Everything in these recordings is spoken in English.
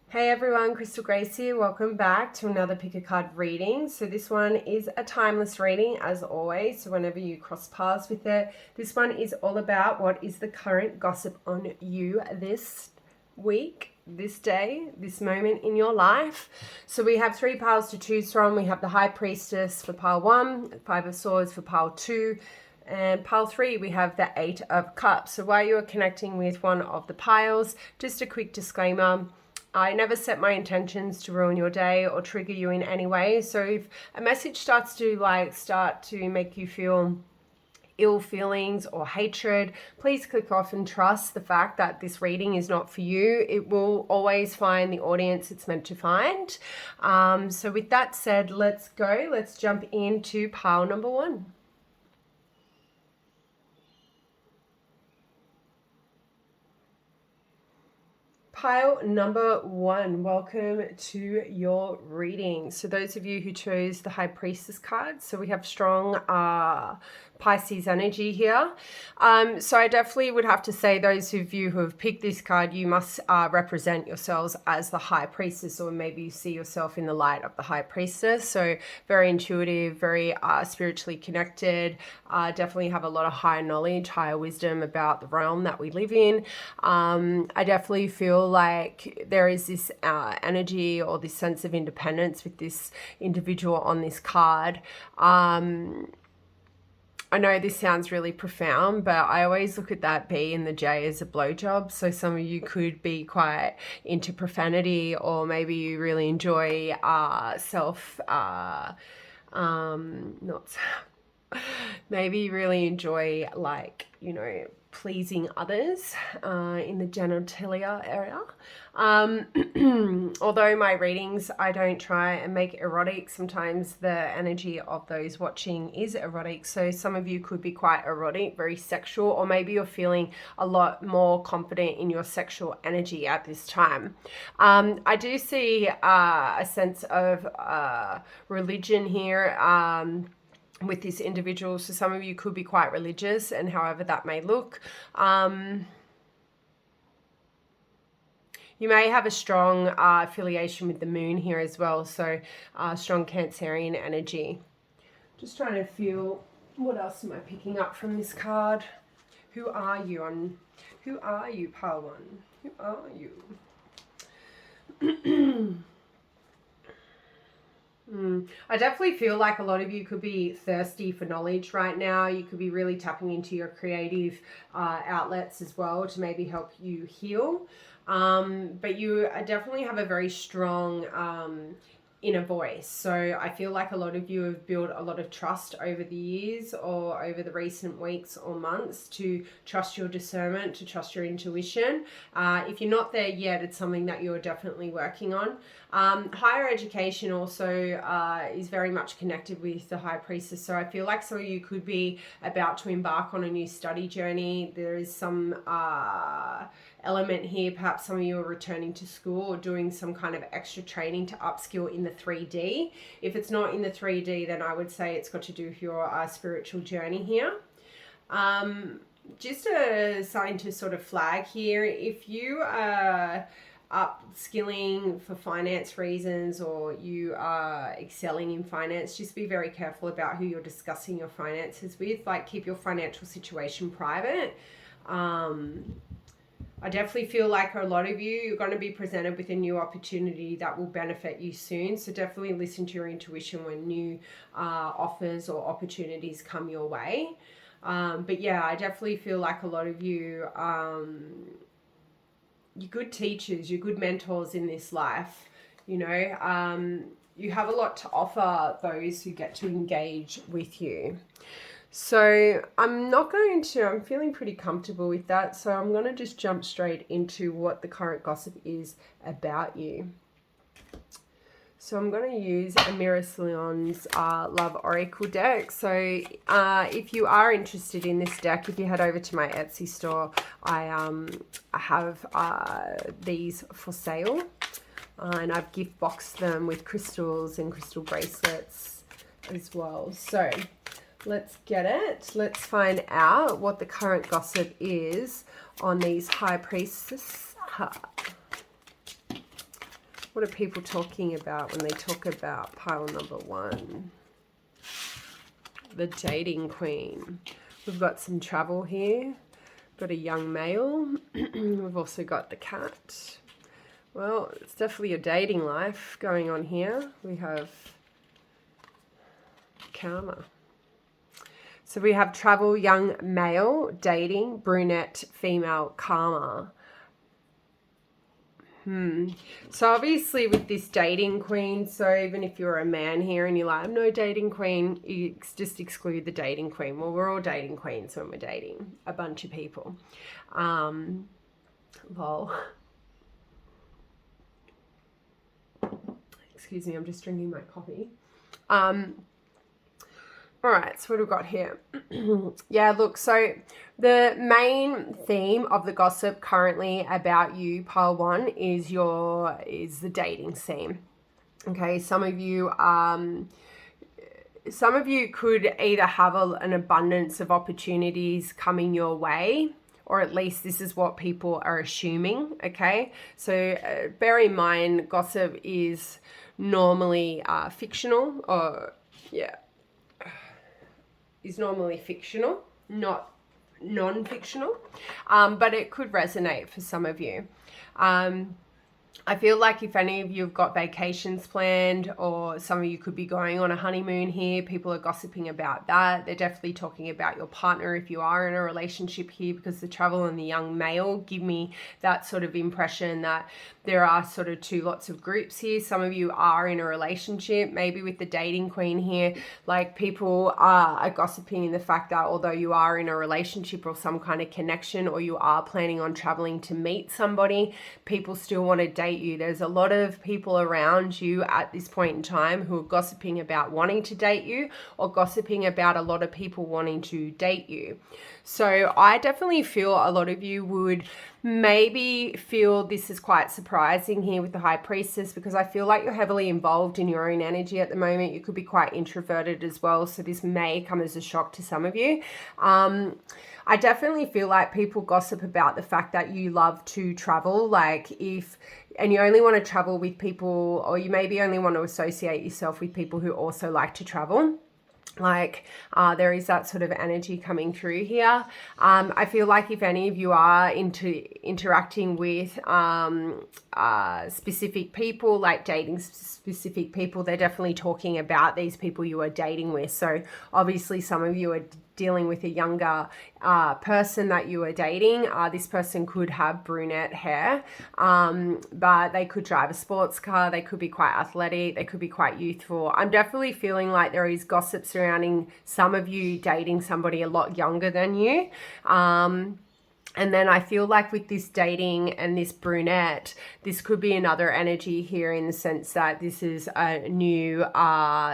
Hey everyone, Crystal Grace here. Welcome back to another pick a card reading. So this one is a timeless reading as always. So whenever you cross paths with it, this one is all about what is the current gossip on you this week, this day, this moment in your life. So we have three piles to choose from. We have the High Priestess for pile 1, Five of Swords for pile 2, and pile 3, we have the Eight of Cups. So while you're connecting with one of the piles, just a quick disclaimer. I never set my intentions to ruin your day or trigger you in any way. So if a message starts to make you feel ill feelings or hatred, please click off and trust the fact that this reading is not for you. It will always find the audience it's meant to find. So with that said, let's go. Let's jump into pile number 1. Pile number 1, welcome to your reading. So those of you who chose the High Priestess card, so we have strong Pisces energy here. So I definitely would have to say those of you who have picked this card, you must represent yourselves as the High Priestess, or maybe you see yourself in the light of the High Priestess. So very intuitive, very spiritually connected, definitely have a lot of higher knowledge, higher wisdom about the realm that we live in. I definitely feel like there is this energy or this sense of independence with this individual on this card. I know this sounds really profound, but I always look at that B and the J as a blowjob. So some of you could be quite into profanity, or maybe you really enjoy maybe you really enjoy, like, you know, pleasing others in the genitalia area. Although my readings, I don't try and make erotic. Sometimes the energy of those watching is erotic. So some of you could be quite erotic, very sexual, or maybe you're feeling a lot more confident in your sexual energy at this time. I do see a sense of religion here. With this individual. So some of you could be quite religious, and however that may look. You may have a strong affiliation with the moon here as well. So strong Cancerian energy. Just trying to feel, what else am I picking up from this card? Who are you? Who are you, pile 1? Who are you? I definitely feel like a lot of you could be thirsty for knowledge right now. You could be really tapping into your creative outlets as well to maybe help you heal. But you definitely have a very strong inner voice. So I feel like a lot of you have built a lot of trust over the years or over the recent weeks or months to trust your discernment, to trust your intuition. If you're not there yet, it's something that you're definitely working on. Higher education also is very much connected with the High Priestess. So I feel like some of you could be about to embark on a new study journey. There is some element here. Perhaps some of you are returning to school or doing some kind of extra training to upskill in the 3D. If it's not in the 3D, then I would say it's got to do with your spiritual journey here. Just something to sort of flag here. If you are upskilling for finance reasons, or you are excelling in finance, just be very careful about who you're discussing your finances with. Like, keep your financial situation private. I definitely feel like a lot of you, you're going to be presented with a new opportunity that will benefit you soon. So definitely listen to your intuition when new offers or opportunities come your way. But yeah, I definitely feel like a lot of you, you're good teachers, you're good mentors in this life. You know, you have a lot to offer those who get to engage with you. So I'm feeling pretty comfortable with that. So I'm going to just jump straight into what the current gossip is about you. So I'm going to use a Mirasilion's Love Oracle deck. So if you are interested in this deck, if you head over to my Etsy store, I have these for sale. And I've gift boxed them with crystals and crystal bracelets as well. So let's get it. Let's find out what the current gossip is on these High Priestess What are people talking about when they talk about pile number 1? The dating queen. We've got some travel here. Got a young male. We've also got the cat. Well, it's definitely a dating life going on here. We have karma. So we have travel, young male, dating, brunette, female, karma. So obviously with this dating queen, so even if you're a man here and you're like, I'm no dating queen, you just exclude the dating queen. Well, we're all dating queens when we're dating a bunch of people. Lol. Excuse me, I'm just drinking my coffee. All right, so what have we got here? Yeah, look, so the main theme of the gossip currently about you, pile 1, is the dating scene. Okay, some of you could either have an abundance of opportunities coming your way, or at least this is what people are assuming, okay? So bear in mind, gossip is normally fictional, or is normally fictional, not non-fictional, but it could resonate for some of you. I feel like if any of you have got vacations planned, or some of you could be going on a honeymoon here, people are gossiping about that. They're definitely talking about your partner if you are in a relationship here, because the travel and the young male give me that sort of impression that there are sort of two lots of groups here. Some of you are in a relationship, maybe with the dating queen here, like people are gossiping in the fact that although you are in a relationship or some kind of connection, or you are planning on traveling to meet somebody, people still want to date you. There's a lot of people around you at this point in time who are gossiping about wanting to date you, or gossiping about a lot of people wanting to date you. So I definitely feel a lot of you would maybe feel this is quite surprising here with the High Priestess, because I feel like you're heavily involved in your own energy at the moment. You could be quite introverted as well, so this may come as a shock to some of you. I definitely feel like people gossip about the fact that you love to travel, and you only want to travel with people, or you maybe only want to associate yourself with people who also like to travel. There is that sort of energy coming through here. I feel like if any of you are interacting with specific people, like dating specific people, they're definitely talking about these people you are dating with. So obviously some of you are dealing with a younger person that you are dating. This person could have brunette hair, but they could drive a sports car. They could be quite athletic. They could be quite youthful. I'm definitely feeling like there is gossip surrounding some of you dating somebody a lot younger than you. And then I feel like with this dating and this brunette, this could be another energy here, in the sense that this is a new,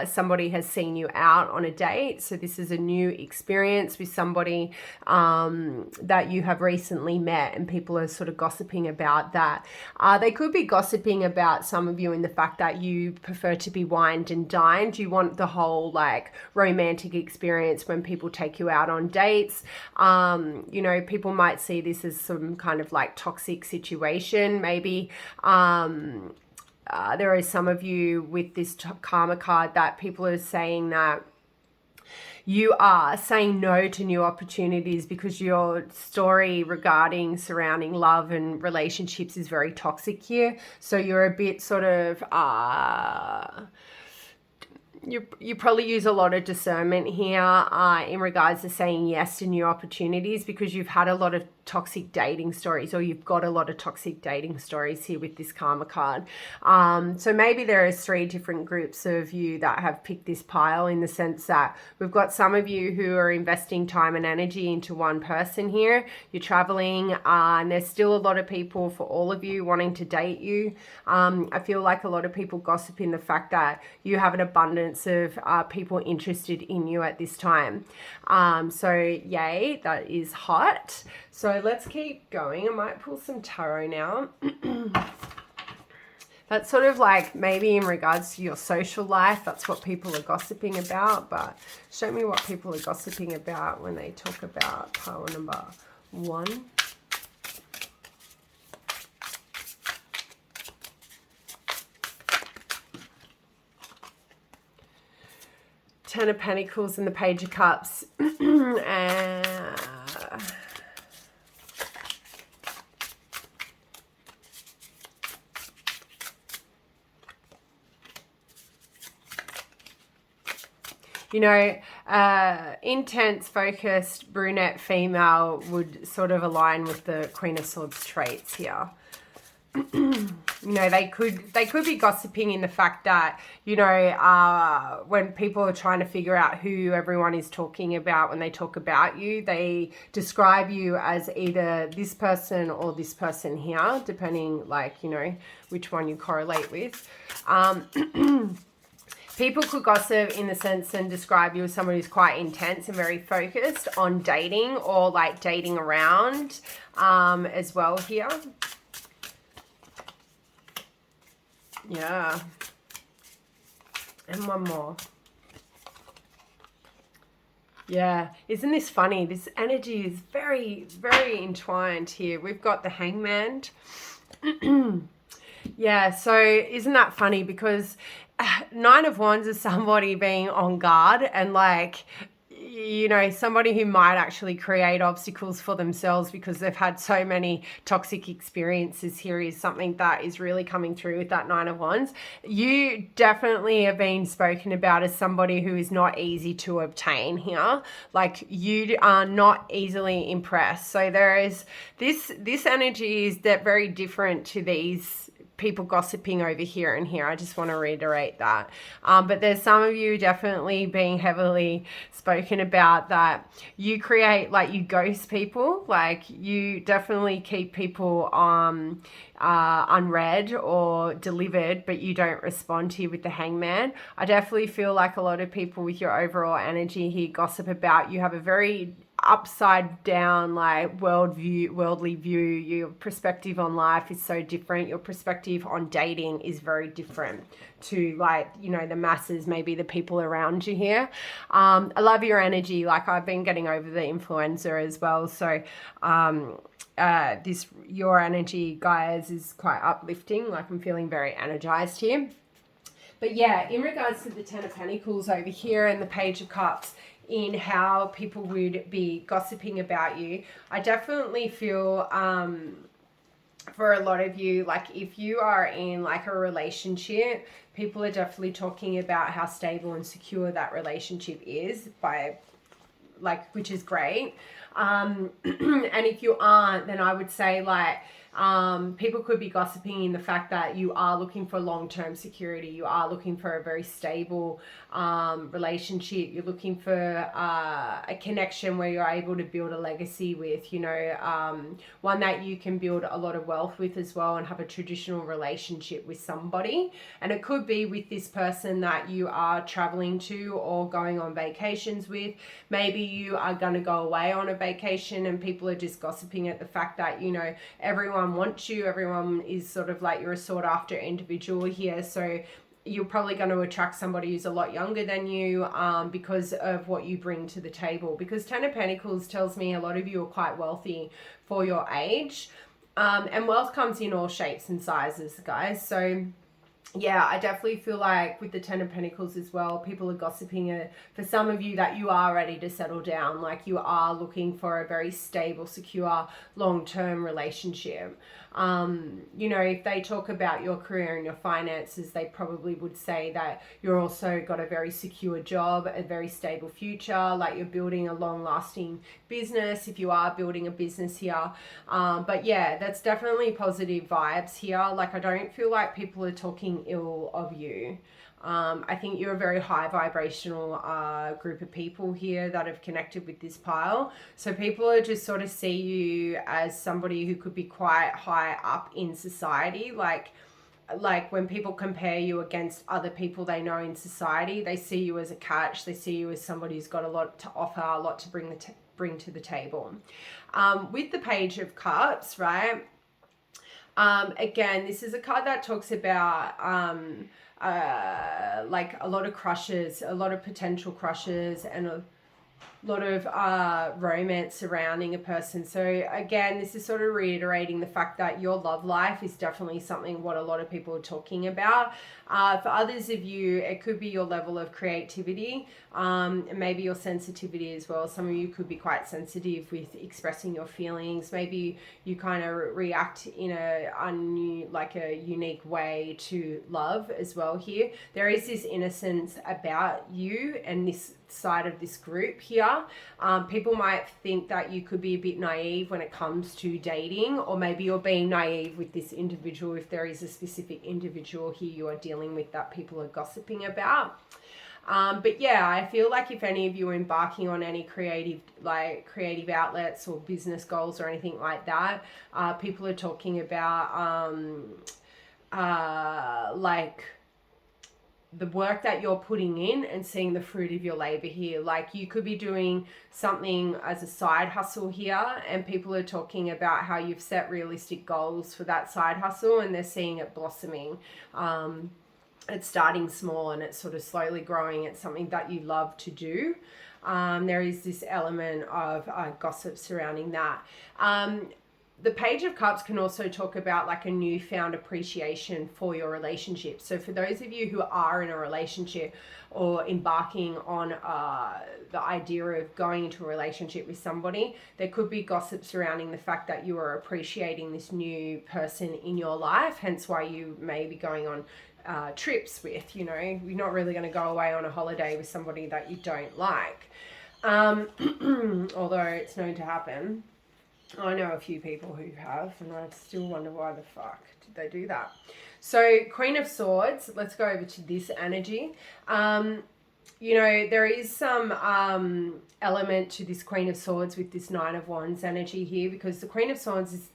somebody has seen you out on a date. So this is a new experience with somebody that you have recently met, and people are sort of gossiping about that. They could be gossiping about some of you in the fact that you prefer to be wined and dined. You want the whole romantic experience when people take you out on dates. People might see this as some kind of toxic situation. Maybe there is some of you with this karma card that people are saying that you are saying no to new opportunities because your story surrounding love and relationships is very toxic here. So you're a bit sort of you probably use a lot of discernment here in regards to saying yes to new opportunities, because you've had a lot of toxic dating stories, or you've got a lot of toxic dating stories here with this karma card. So maybe there is 3 different groups of you that have picked this pile, in the sense that we've got some of you who are investing time and energy into one person here. You're traveling, and there's still a lot of people, for all of you, wanting to date you. I feel like a lot of people gossip in the fact that you have an abundance of people interested in you at this time. So yay, that is hot. So let's keep going. I might pull some tarot now. That's sort of maybe in regards to your social life. That's what people are gossiping about. But show me what people are gossiping about when they talk about pile number 1. Ten of Pentacles and the Page of Cups. And you know, intense, focused, brunette female would sort of align with the Queen of Swords traits here. You know, they could be gossiping in the fact that, you know, when people are trying to figure out who everyone is talking about when they talk about you, they describe you as either this person or this person here, depending, like, you know, which one you correlate with. People could gossip in the sense and describe you as someone who's quite intense and very focused on dating or like dating around as well here. Yeah. And one more. Yeah. Isn't this funny? This energy is very, very entwined here. We've got the Hangman. Yeah, so isn't that funny? Because Nine of Wands is somebody being on guard and, like, you know, somebody who might actually create obstacles for themselves because they've had so many toxic experiences here is something that is really coming through with that Nine of Wands. You definitely have been spoken about as somebody who is not easy to obtain here. Like, you are not easily impressed. So there is this energy is that very different to these people gossiping over here and here. I just want to reiterate that. But there's some of you definitely being heavily spoken about that you create, like, you ghost people, like you definitely keep people unread or delivered, but you don't respond to you with the Hangman. I definitely feel like a lot of people with your overall energy here gossip about you have a very upside down, like, worldly view. Your perspective on life is so different. Your perspective on dating is very different to, like, you know, the masses, maybe the people around you here. I love your energy. Like, I've been getting over the influenza as well, so your energy, guys, is quite uplifting. Like, I'm feeling very energized here. But yeah, in regards to the Ten of Pentacles over here and the Page of Cups, in how people would be gossiping about you, I definitely feel for a lot of you, like, if you are in, like, a relationship, people are definitely talking about how stable and secure that relationship is, by, like, which is great. And if you aren't, then I would say, like, people could be gossiping in the fact that you are looking for long-term security. You are looking for a very stable relationship. You're looking for a connection where you're able to build a legacy with, you know, one that you can build a lot of wealth with as well, and have a traditional relationship with somebody. And it could be with this person that you are traveling to or going on vacations with. Maybe you are going to go away on a vacation and people are just gossiping at the fact that, you know, everyone wants you. Everyone is sort of like, you're a sought after individual here. So you're probably going to attract somebody who's a lot younger than you because of what you bring to the table. Because Ten of Pentacles tells me a lot of you are quite wealthy for your age. And wealth comes in all shapes and sizes, guys. So yeah, I definitely feel like with the Ten of Pentacles as well, people are gossiping for some of you that you are ready to settle down. Like, you are looking for a very stable, secure, long-term relationship. You know, if they talk about your career and your finances, they probably would say that you're also got a very secure job, a very stable future, like you're building a long-lasting business if you are building a business here. But yeah, that's definitely positive vibes here. Like, I don't feel like people are talking ill of you. I think you're a very high vibrational group of people here that have connected with this pile. So people are just sort of see you as somebody who could be quite high up in society. Like when people compare you against other people they know in society, they see you as a catch. They see you as somebody who's got a lot to offer, a lot to bring to the table. With the Page of Cups, right? Again, this is a card that talks about like a lot of crushes, a lot of potential crushes, and lot of romance surrounding a person. So again, this is sort of reiterating the fact that your love life is definitely something what a lot of people are talking about. For others of you, it could be your level of creativity, and maybe your sensitivity as well. Some of you could be quite sensitive with expressing your feelings. Maybe you kind of react in a unique way to love as well here. There is this innocence about you and this side of this group here. People might think that you could be a bit naive when it comes to dating, or maybe you're being naive with this individual if there is a specific individual here you are dealing with that people are gossiping about. But yeah, I feel like if any of you are embarking on any creative outlets or business goals or anything like that, people are talking about the work that you're putting in and seeing the fruit of your labor here. Like you could be doing something as a side hustle here, and people are talking about how you've set realistic goals for that side hustle and they're seeing it blossoming. It's starting small and it's sort of slowly growing. It's something that you love to do. There is this element of gossip surrounding that. The Page of Cups can also talk about like a newfound appreciation for your relationship. So for those of you who are in a relationship or embarking on the idea of going into a relationship with somebody, there could be gossip surrounding the fact that you are appreciating this new person in your life, hence why you may be going on trips with, you're not really going to go away on a holiday with somebody that you don't like. Although it's known to happen. I know a few people who have, and I still wonder why the fuck did they do that. So Queen of Swords, let's go over to this energy. There is some element to this Queen of Swords with this Nine of Wands energy here, because the Queen of Swords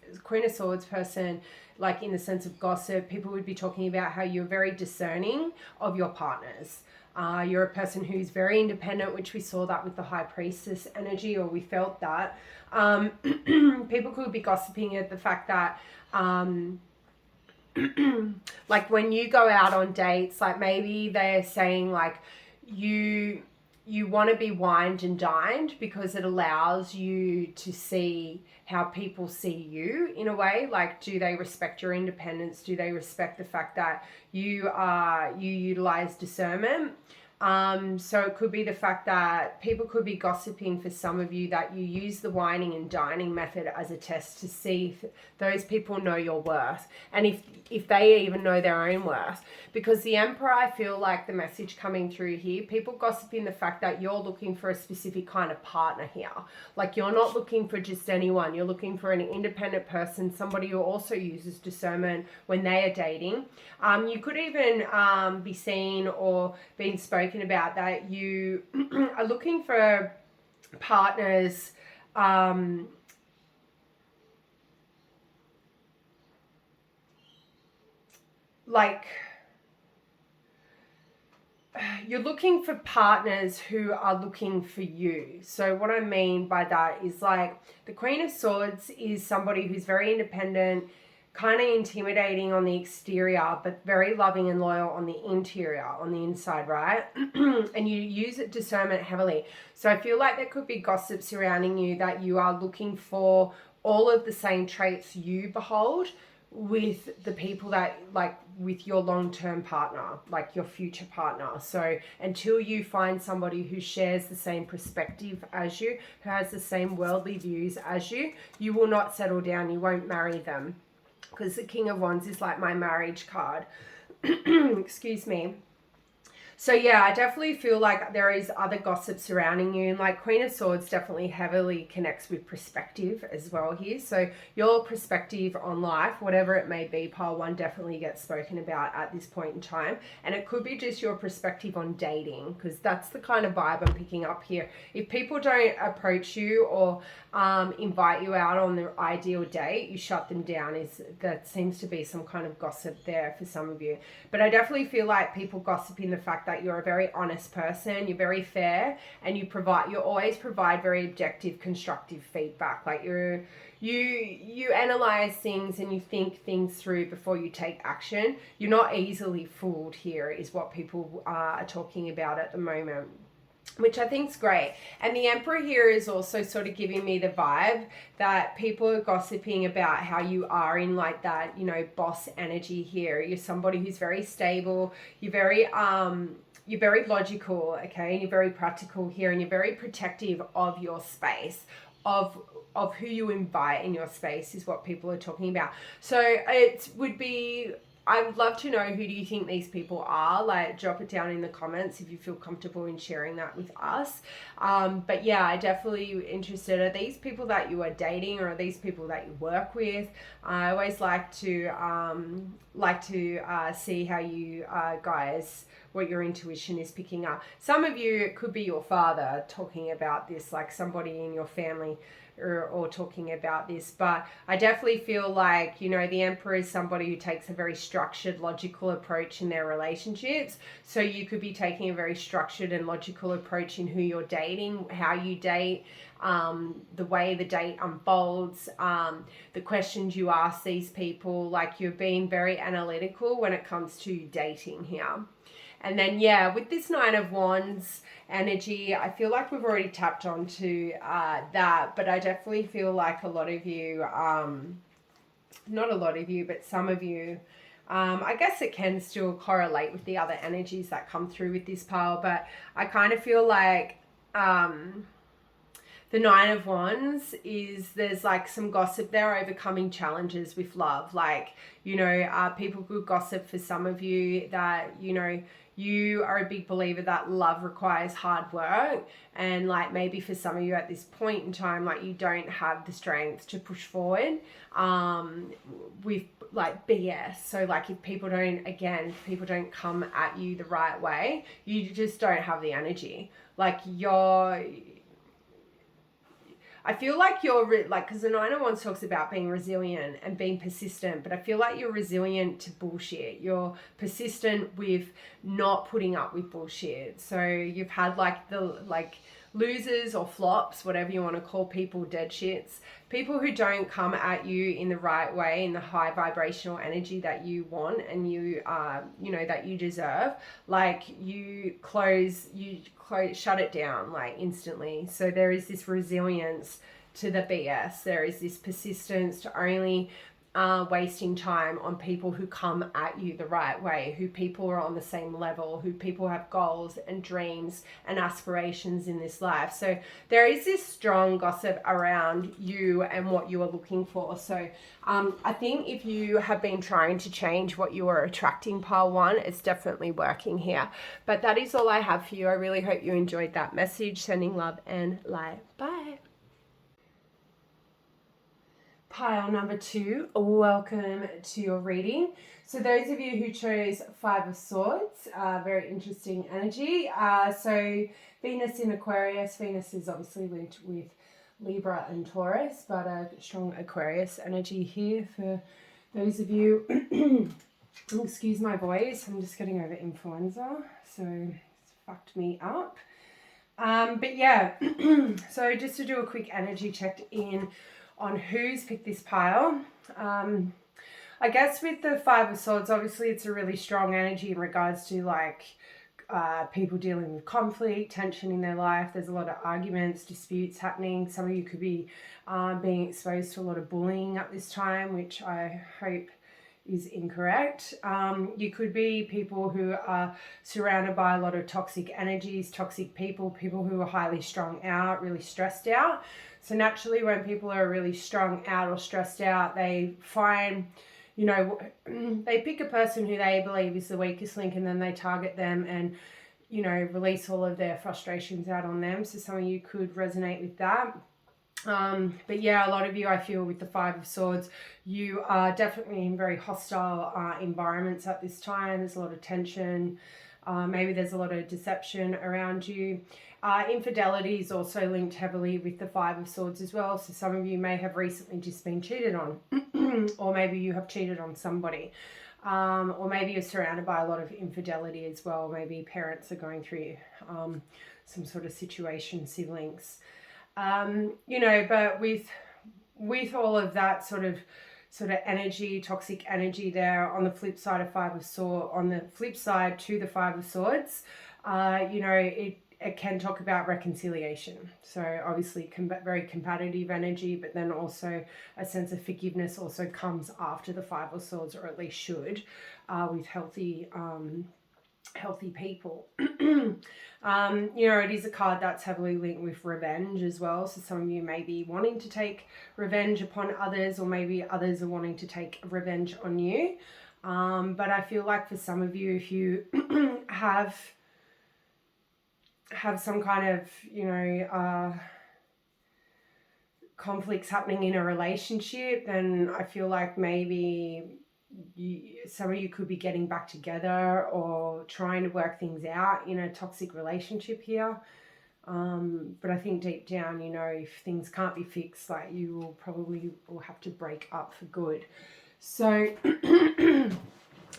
person, like in the sense of gossip, people would be talking about how you're very discerning of your partners. You're a person who's very independent, which we saw that with the High Priestess energy, or we felt that. People could be gossiping at the fact that like when you go out on dates, like maybe they're saying like you want to be wined and dined because it allows you to see how people see you in a way. Like, do they respect your independence? Do they respect the fact that you utilize discernment? So it could be the fact that people could be gossiping for some of you that you use the wining and dining method as a test to see if those people know your worth, and if they even know their own worth. Because the Emperor, I feel like the message coming through here, people gossiping the fact that you're looking for a specific kind of partner here. Like you're not looking for just anyone. You're looking for an independent person, somebody who also uses discernment when they are dating. You could even be seen or being spoken about that you are looking for partners you're looking for partners who are looking for you. So what I mean by that is like the Queen of Swords is somebody who's very independent, kind of intimidating on the exterior, but very loving and loyal on the interior, on the inside, right? And you use discernment heavily. So I feel like there could be gossip surrounding you that you are looking for all of the same traits you behold with the people that, like, with your long-term partner, like your future partner. So until you find somebody who shares the same perspective as you, who has the same worldly views as you, you will not settle down. You won't marry them. Because the King of Wands is like my marriage card. Excuse me. So yeah, I definitely feel like there is other gossip surrounding you. And like Queen of Swords definitely heavily connects with perspective as well here. So your perspective on life, whatever it may be, pile one definitely gets spoken about at this point in time. And it could be just your perspective on dating, because that's the kind of vibe I'm picking up here. If people don't approach you or invite you out on the ideal date, you shut them down. That seems to be some kind of gossip there for some of you. But I definitely feel like people gossiping the fact that you're a very honest person, you're very fair, and you always provide very objective, constructive feedback. Like you analyze things and you think things through before you take action. You're not easily fooled here, is what people are talking about at the moment. which I think is great. And the Emperor here is also sort of giving me the vibe that people are gossiping about how you are in like that, you know, boss energy here. You're somebody who's very stable. You're very logical, okay? And you're very practical here, and you're very protective of your space, of who you invite in your space is what people are talking about. So it would be, I would love to know, who do you think these people are? Like, drop it down in the comments if you feel comfortable in sharing that with us. But yeah, I definitely interested. Are these people that you are dating, or are these people that you work with? I always like to see how you guys, what your intuition is picking up. Some of you, it could be your father talking about this, like somebody in your family or talking about this. But I definitely feel like, you know, the Emperor is somebody who takes a very structured, logical approach in their relationships. So you could be taking a very structured and logical approach in who you're dating, how you date, the way the date unfolds, the questions you ask these people. Like, you're being very analytical when it comes to dating here. And then, yeah, with this Nine of Wands energy, I feel like we've already tapped onto that, but I definitely feel like a lot of you, not a lot of you, but some of you, I guess it can still correlate with the other energies that come through with this pile, but I kind of feel like the Nine of Wands is, there's like some gossip there, overcoming challenges with love. Like, you know, people could gossip for some of you that, you know, you are a big believer that love requires hard work. And like, maybe for some of you at this point in time, like, you don't have the strength to push forward with like BS. So like, if people don't come at you the right way, you just don't have the energy. Like, I feel like you're like, because the Nine of Wands talks about being resilient and being persistent, but I feel like you're resilient to bullshit. You're persistent with not putting up with bullshit. So you've had like losers or flops, whatever you want to call people, dead shits, people who don't come at you in the right way, in the high vibrational energy that you want and you know, that you deserve. Like, you shut it down like instantly. So there is this resilience to the BS. There is this persistence to only wasting time on people who come at you the right way, who people are on the same level, who people have goals and dreams and aspirations in this life. So there is this strong gossip around you and what you are looking for. So I think if you have been trying to change what you are attracting, pile one, it's definitely working here. But that is all I have for you. I really hope you enjoyed that message. Sending love and light. Bye. Pile number 2, welcome to your reading. So those of you who chose Five of Swords, very interesting energy. So Venus in Aquarius. Venus is obviously linked with Libra and Taurus, but a strong Aquarius energy here for those of you. Excuse my voice, I'm just getting over influenza, so it's fucked me up. But yeah, so just to do a quick energy check in on who's picked this pile. I guess with the Five of Swords, obviously it's a really strong energy in regards to like people dealing with conflict, tension in their life. There's a lot of arguments, disputes happening. Some of you could be being exposed to a lot of bullying at this time, which I hope is incorrect. You could be people who are surrounded by a lot of toxic energies, toxic people who are highly strung out, really stressed out. So naturally, when people are really strung out or stressed out, they find, you know, they pick a person who they believe is the weakest link, and then they target them and, you know, release all of their frustrations out on them. So some of you could resonate with that. But yeah, a lot of you, I feel, with the Five of Swords, you are definitely in very hostile environments at this time. There's a lot of tension. Maybe there's a lot of deception around you. Infidelity is also linked heavily with the Five of Swords as well. So some of you may have recently just been cheated on, or maybe you have cheated on somebody. Or maybe you're surrounded by a lot of infidelity as well. Maybe parents are going through some sort of situation, siblings. You know, but with all of that sort of energy, toxic energy there, on the flip side of Five of Swords, on the flip side to the Five of Swords, you know, it can talk about reconciliation. So obviously very competitive energy, but then also a sense of forgiveness also comes after the Five of Swords, or at least should, with healthy people. It is a card that's heavily linked with revenge as well. So some of you may be wanting to take revenge upon others, or maybe others are wanting to take revenge on you. But I feel like for some of you, if you have some kind of, conflicts happening in a relationship, then I feel like maybe some of you could be getting back together or trying to work things out in a toxic relationship here. But I think deep down, if things can't be fixed, like you will probably have to break up for good. So,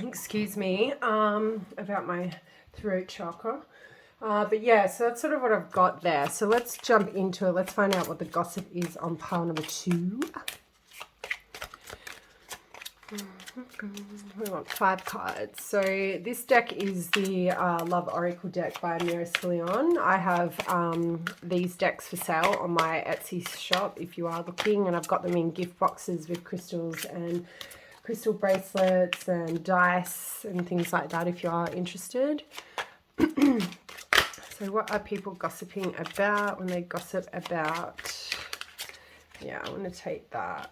excuse me, about my throat chakra. But yeah, so that's sort of what I've got there. So let's jump into it. Let's find out what the gossip is on pile number 2. We want 5 cards. So this deck is the Love Oracle deck by Miris Leon. I have these decks for sale on my Etsy shop if you are looking, and I've got them in gift boxes with crystals and crystal bracelets and dice and things like that if you are interested. So what are people gossiping about when they gossip about? Yeah, I want to take that.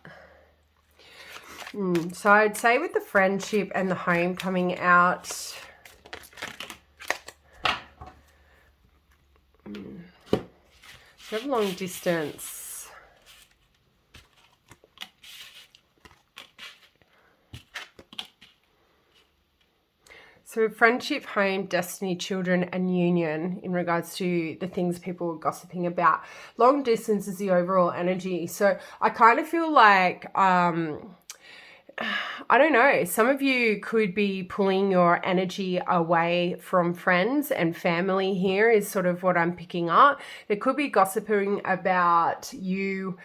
So I'd say with the friendship and the home coming out, so have long distance. So friendship, home, destiny, children, and union in regards to the things people are gossiping about. Long distance is the overall energy. So I kind of feel like, I don't know, some of you could be pulling your energy away from friends and family here is sort of what I'm picking up. There could be gossiping about you.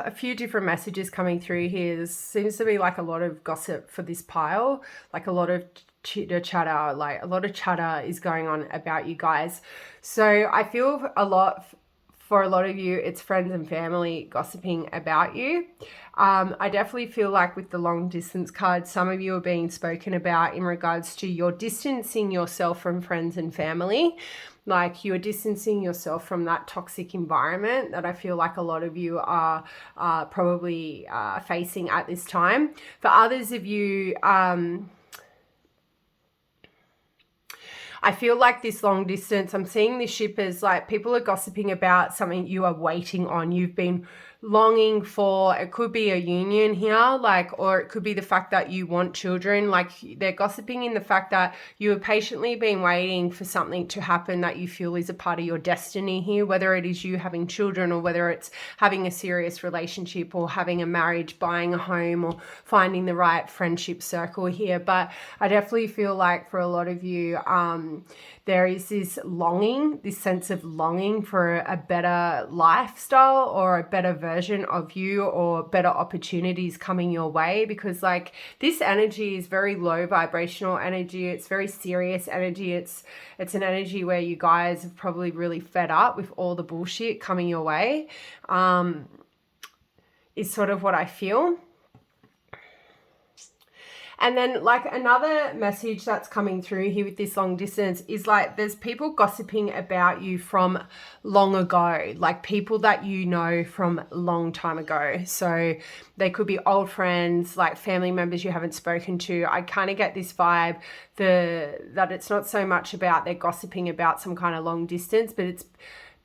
A few different messages coming through here. There seems to be like a lot of gossip for this pile, like a lot of chitter chatter, like a lot of chatter is going on about you guys. So I feel for a lot of you, it's friends and family gossiping about you. I definitely feel like with the long distance card, some of you are being spoken about in regards to you're distancing yourself from friends and family. Like you're distancing yourself from that toxic environment that I feel like a lot of you are probably facing at this time. For others of you, I feel like this long distance, I'm seeing this ship as like people are gossiping about something you are waiting on. You've been longing for, it could be a union here, or it could be the fact that you want children. Like they're gossiping in the fact that you have patiently been waiting for something to happen that you feel is a part of your destiny here, whether it is you having children or whether it's having a serious relationship or having a marriage, buying a home or finding the right friendship circle here. But I definitely feel like for a lot of you, there is this longing, this sense of longing for a better lifestyle or a better version of you or better opportunities coming your way, because like this energy is very low vibrational energy. It's very serious energy. It's an energy where you guys have probably really fed up with all the bullshit coming your way, is sort of what I feel. And then like another message that's coming through here with this long distance is like there's people gossiping about you from long ago, like people that you know from a long time ago. So they could be old friends, like family members you haven't spoken to. I kind of get this vibe that it's not so much about they're gossiping about some kind of long distance, but it's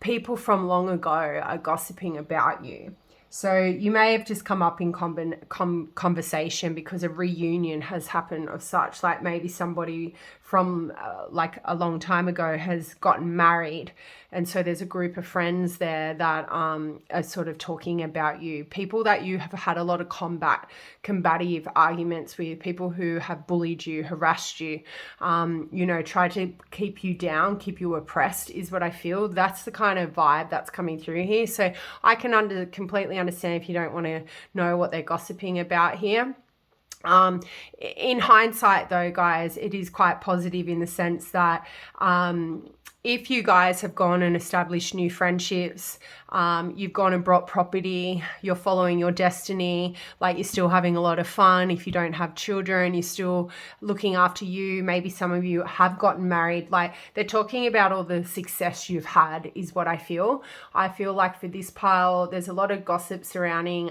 people from long ago are gossiping about you. So you may have just come up in conversation because a reunion has happened of such, like maybe somebody from like a long time ago has gotten married. And so there's a group of friends there that are sort of talking about you. People that you have had a lot of combative arguments with, people who have bullied you, harassed you, try to keep you down, keep you oppressed is what I feel. That's the kind of vibe that's coming through here. So I can completely understand if you don't want to know what they're gossiping about here. In hindsight, though, guys, it is quite positive in the sense that if you guys have gone and established new friendships, you've gone and brought property, you're following your destiny, like you're still having a lot of fun. If you don't have children, you're still looking after you. Maybe some of you have gotten married. Like they're talking about all the success you've had is what I feel. I feel like for this pile, there's a lot of gossip surrounding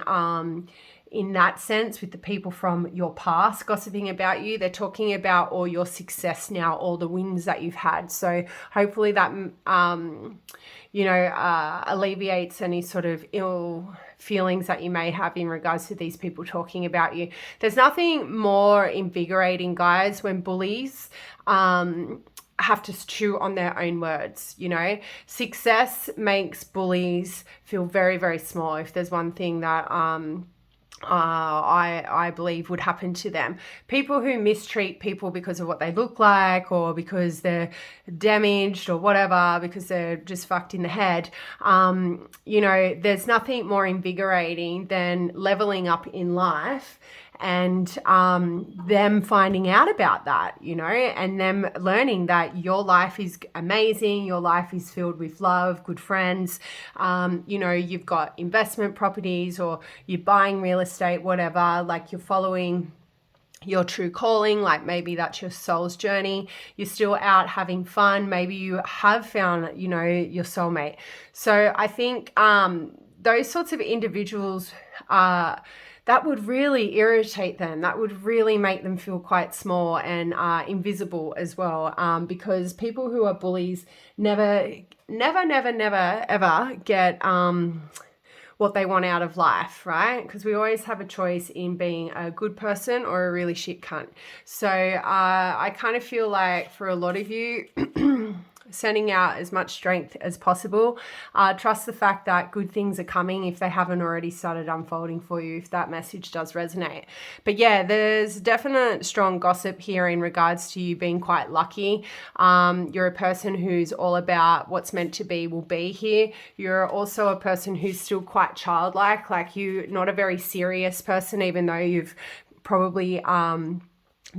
in that sense with the people from your past gossiping about you. They're talking about all your success now, all the wins that you've had. So hopefully that, alleviates any sort of ill feelings that you may have in regards to these people talking about you. There's nothing more invigorating, guys, when bullies have to chew on their own words. Success makes bullies feel very, very small. If there's one thing that I believe would happen to them. People who mistreat people because of what they look like or because they're damaged or whatever, because they're just fucked in the head. There's nothing more invigorating than leveling up in life and them finding out about that, and them learning that your life is amazing, your life is filled with love, good friends, you've got investment properties or you're buying real estate, whatever, like you're following your true calling, like maybe that's your soul's journey. You're still out having fun. Maybe you have found, your soulmate. So I think those sorts of individuals that would really irritate them. That would really make them feel quite small and invisible as well. Because people who are bullies never, ever get what they want out of life, right? Because we always have a choice in being a good person or a really shit cunt. So I kind of feel like for a lot of you, sending out as much strength as possible. Trust the fact that good things are coming if they haven't already started unfolding for you, if that message does resonate. But yeah, there's definite strong gossip here in regards to you being quite lucky. You're a person who's all about what's meant to be will be here. You're also a person who's still quite childlike, like you're not a very serious person, even though you've probably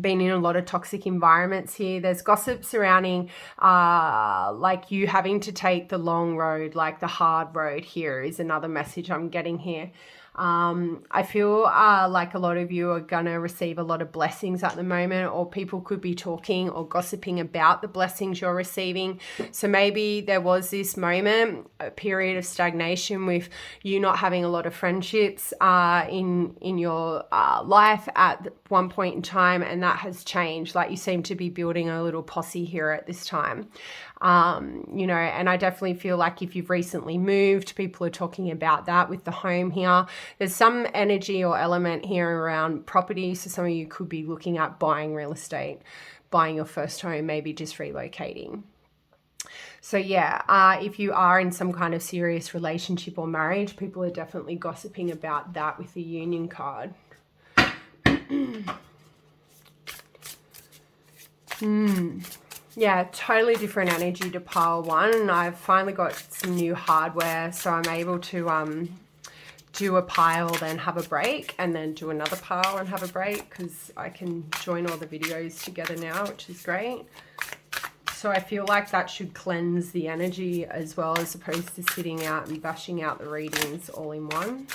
been in a lot of toxic environments here. There's gossip surrounding like you having to take the long road, like the hard road here is another message I'm getting here. I feel like a lot of you are going to receive a lot of blessings at the moment, or people could be talking or gossiping about the blessings you're receiving. So maybe there was this moment, a period of stagnation with you not having a lot of friendships in your life at one point in time, and that has changed. Like you seem to be building a little posse here at this time. And I definitely feel like if you've recently moved, people are talking about that with the home here. There's some energy or element here around property. So some of you could be looking at buying real estate, buying your first home, maybe just relocating. So yeah, if you are in some kind of serious relationship or marriage, people are definitely gossiping about that with the Union card. Yeah, totally different energy to pile one. And I've finally got some new hardware, so I'm able to do a pile, then have a break, and then do another pile and have a break, because I can join all the videos together now, which is great. So I feel like that should cleanse the energy as well, as opposed to sitting out and bashing out the readings all in one.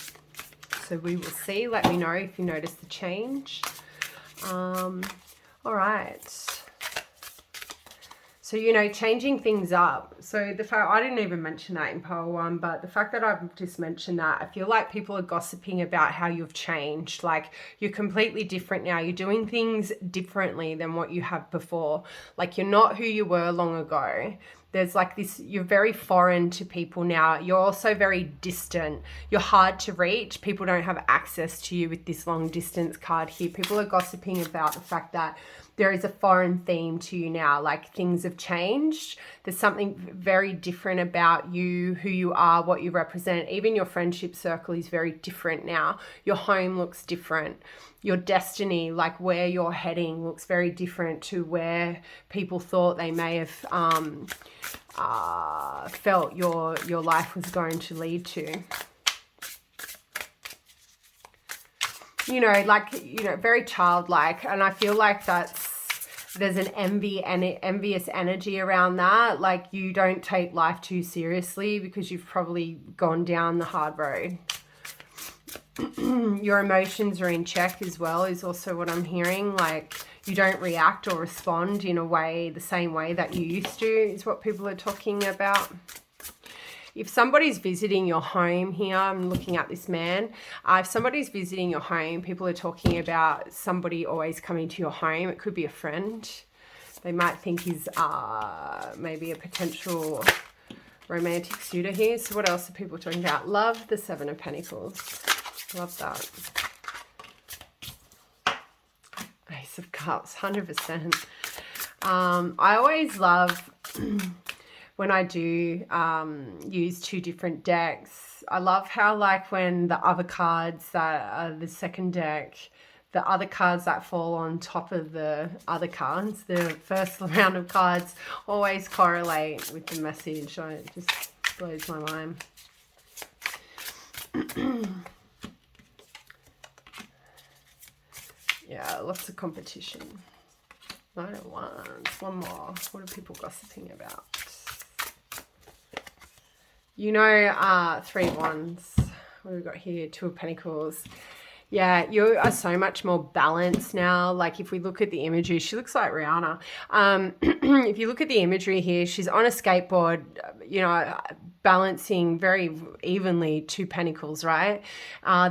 So we will see. Let me know if you notice the change. All right. So, changing things up. So the fact, I didn't even mention that in pile one, but the fact that I've just mentioned that, I feel like people are gossiping about how you've changed. Like you're completely different now. You're doing things differently than what you have before. Like you're not who you were long ago. There's like this, you're very foreign to people now. You're also very distant. You're hard to reach. People don't have access to you with this long distance card here. People are gossiping about the fact that there is a foreign theme to you now, like things have changed. There's something very different about you, who you are, what you represent. Even your friendship circle is very different now. Your home looks different. Your destiny, like where you're heading, looks very different to where people thought they may have felt your life was going to lead to. you know, like, you know, very childlike. And I feel like there's an envious energy around that. Like, you don't take life too seriously because you've probably gone down the hard road. Your emotions are in check as well, is also what I'm hearing. Like, you don't react or respond in a way, the same way that you used to, is what people are talking about. If somebody's visiting your home here, I'm looking at this man. If somebody's visiting your home, people are talking about somebody always coming to your home. It could be a friend. They might think he's maybe a potential romantic suitor here. So what else are people talking about? Love, the Seven of Pentacles. Love that. Ace of Cups, 100%. I always love when I do use two different decks. I love how, like, when the other cards that are the second deck, the other cards that fall on top of the other cards, the first round of cards, always correlate with the message. So it just blows my mind. Yeah, lots of competition. Nine of Wands. One more. What are people gossiping about? You know, Three of Wands. What have we got here? Two of Pentacles. Yeah, you are so much more balanced now. Like, if we look at the imagery, she looks like Rihanna. If you look at the imagery here, she's on a skateboard, you know, balancing very evenly two pentacles, right?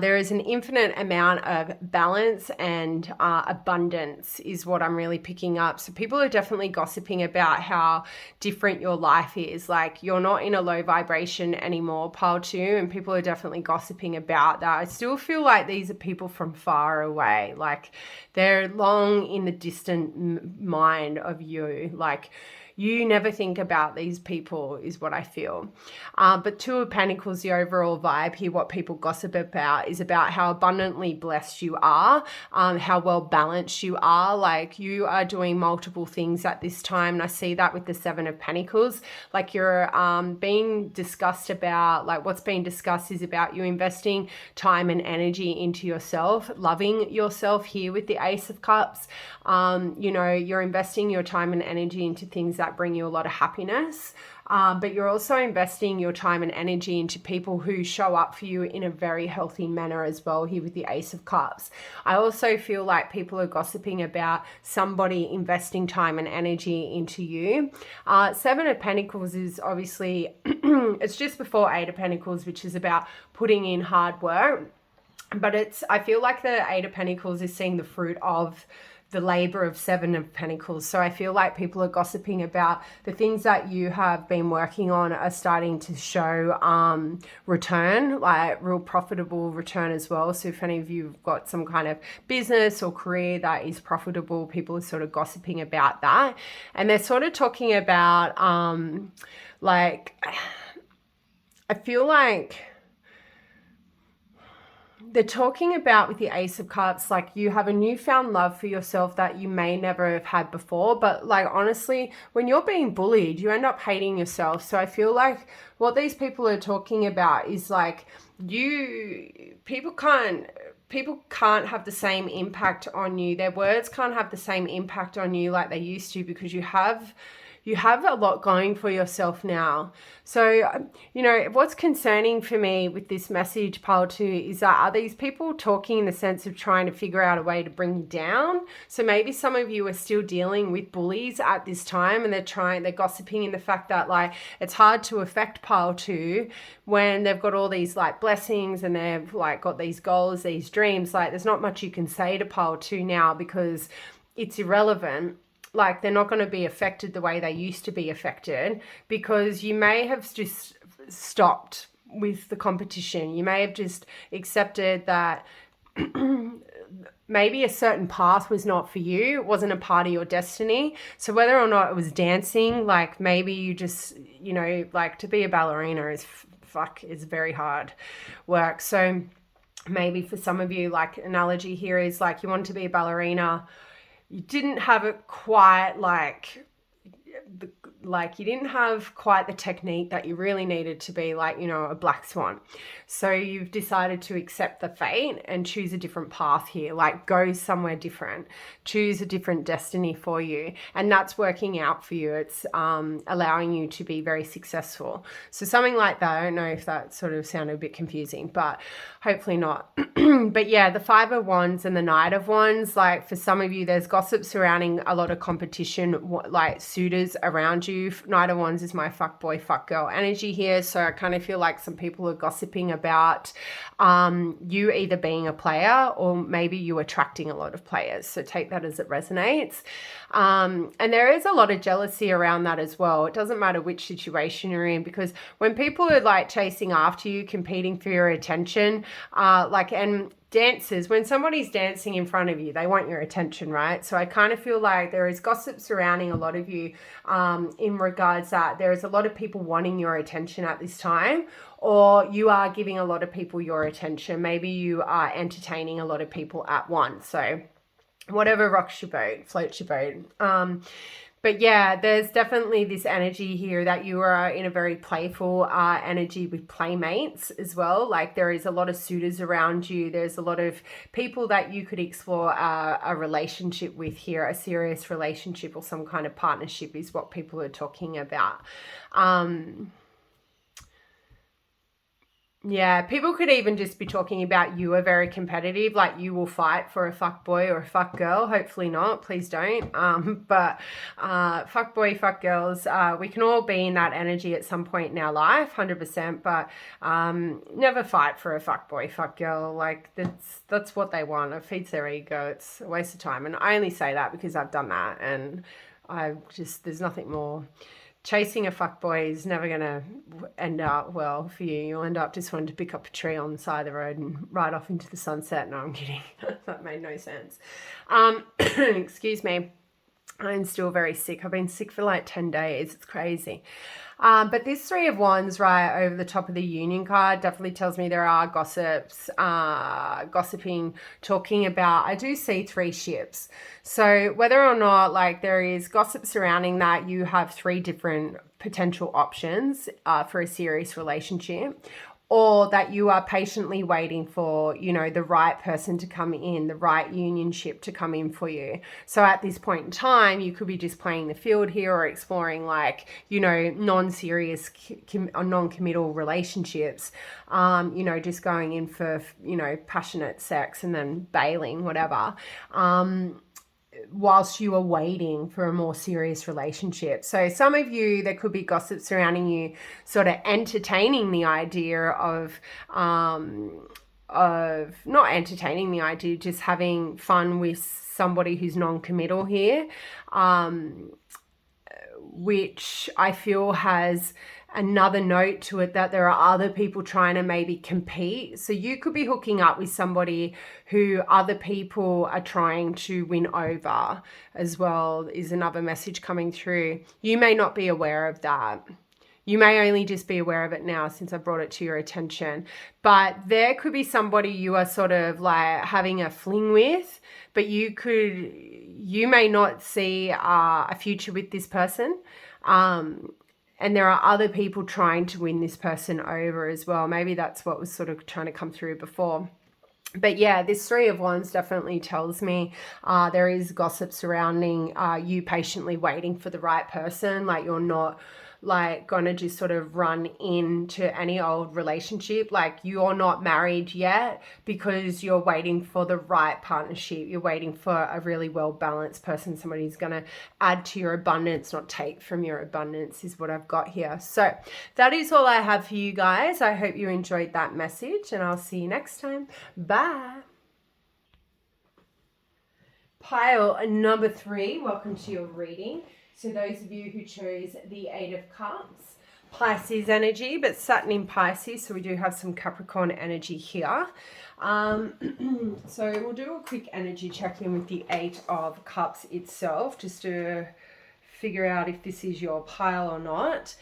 There is an infinite amount of balance and abundance is what I'm really picking up. So people are definitely gossiping about how different your life is. Like, you're not in a low vibration anymore, pile two, and people are definitely gossiping about that. I still feel like these are people from far away. Like, they're long in the distant mind of you. Like, you never think about these people, is what I feel. But Two of Pentacles, the overall vibe here, what people gossip about is about how abundantly blessed you are, how well balanced you are. Like, you are doing multiple things at this time. And I see that with the Seven of Pentacles. Like, you're being discussed about, like, what's being discussed is about you investing time and energy into yourself, loving yourself here with the Ace of Cups. You know, you're investing your time and energy into things that bring you a lot of happiness, but you're also investing your time and energy into people who show up for you in a very healthy manner as well here with the Ace of Cups. I also feel like people are gossiping about somebody investing time and energy into you. Seven of Pentacles is obviously, it's just before Eight of Pentacles, which is about putting in hard work. But I feel like the Eight of Pentacles is seeing the fruit of the labor of Seven of Pentacles. So I feel like people are gossiping about the things that you have been working on are starting to show return, like real profitable return as well. So if any of you have got some kind of business or career that is profitable, people are sort of gossiping about that. And they're sort of talking about like, I feel like they're talking about with the Ace of Cups, like, you have a newfound love for yourself that you may never have had before. But, like, honestly, when you're being bullied, you end up hating yourself. So I feel like what these people are talking about is, like, people can't have the same impact on you. Their words can't have the same impact on you like they used to, because you have a lot going for yourself now. So, you know, what's concerning for me with this message, pile two, is that are these people talking in the sense of trying to figure out a way to bring you down? So maybe some of you are still dealing with bullies at this time, and they're gossiping in the fact that, like, it's hard to affect pile two when they've got all these, like, blessings and they've, like, got these goals, these dreams. Like, there's not much you can say to pile two now because it's irrelevant. Like, they're not going to be affected the way they used to be affected, because you may have just stopped with the competition. You may have just accepted that maybe a certain path was not for you. It wasn't a part of your destiny. So whether or not it was dancing, like, maybe you just, you know, like, to be a ballerina is very hard work. So maybe for some of you, like, analogy here is, like, you want to be a ballerina, you didn't have it quite, like, like you didn't have quite the technique that you really needed to be like, you know, a black swan. So you've decided to accept the fate and choose a different path here, like go somewhere different, choose a different destiny for you. And that's working out for you. It's allowing you to be very successful. So something like that. I don't know if that sort of sounded a bit confusing, but hopefully not. But yeah, the Five of Wands and the Knight of Wands, like for some of you, there's gossip surrounding a lot of competition, like suitors around you. Knight of Wands is my fuck boy, fuck girl energy here. So I kind of feel like some people are gossiping about you either being a player or maybe you attracting a lot of players. So take that as it resonates. And there is a lot of jealousy around that as well. It doesn't matter which situation you're in, because when people are like chasing after you, competing for your attention, and dancers, when somebody's dancing in front of you, they want your attention, right? So I kind of feel like there is gossip surrounding a lot of you in regards that there is a lot of people wanting your attention at this time, or you are giving a lot of people your attention. Maybe you are entertaining a lot of people at once. So whatever rocks your boat, floats your boat. But yeah, there's definitely this energy here that you are in a very playful energy with playmates as well. Like there is a lot of suitors around you. There's a lot of people that you could explore a relationship with here, a serious relationship or some kind of partnership is what people are talking about. Yeah, people could even just be talking about you are very competitive, like you will fight for a fuck boy or a fuck girl. Hopefully not, please don't. But fuck boy, fuck girls, we can all be in that energy at some point in our life, 100%. But never fight for a fuck boy, fuck girl. Like that's what they want. It feeds their ego. It's a waste of time. And I only say that because I've done that, and there's nothing more. Chasing a fuckboy is never going to end up well for you. You'll end up just wanting to pick up a tree on the side of the road and ride off into the sunset. No, I'm kidding. That made no sense. Excuse me. I'm still very sick. I've been sick for like 10 days. It's crazy. But this Three of Wands right over the top of the Union card definitely tells me there are gossiping, talking about, I do see 3 ships. So whether or not like there is gossip surrounding that, you have 3 different potential options for a serious relationship, or that you are patiently waiting for, you know, the right person to come in, the right unionship to come in for you. So at this point in time, you could be just playing the field here or exploring like, you know, non-serious or non-committal relationships, you know, just going in for, you know, passionate sex and then bailing, whatever. Whilst you are waiting for a more serious relationship. So some of you, there could be gossip surrounding you sort of entertaining the idea of not entertaining the idea, just having fun with somebody who's non-committal here, which I feel has another note to it that there are other people trying to maybe compete. So you could be hooking up with somebody who other people are trying to win over as well, is another message coming through. You may not be aware of that. You may only just be aware of it now since I brought it to your attention. But there could be somebody you are sort of like having a fling with, but you may not see a future with this person. And there are other people trying to win this person over as well. Maybe that's what was sort of trying to come through before. But yeah, this Three of Wands definitely tells me there is gossip surrounding you patiently waiting for the right person. Like you're not like gonna just sort of run into any old relationship. Like you're not married yet because you're waiting for the right partnership. You're waiting for a really well-balanced person, somebody who's gonna add to your abundance, not take from your abundance, is what I've got here. So that is all I have for you guys. I hope you enjoyed that message, and I'll see you next time. Bye. Pile number 3, welcome to your reading. So those of you who chose the 8 of Cups, Pisces energy, but Saturn in Pisces, so we do have some Capricorn energy here. So we'll do a quick energy check-in with the 8 of Cups itself, just to figure out if this is your pile or not.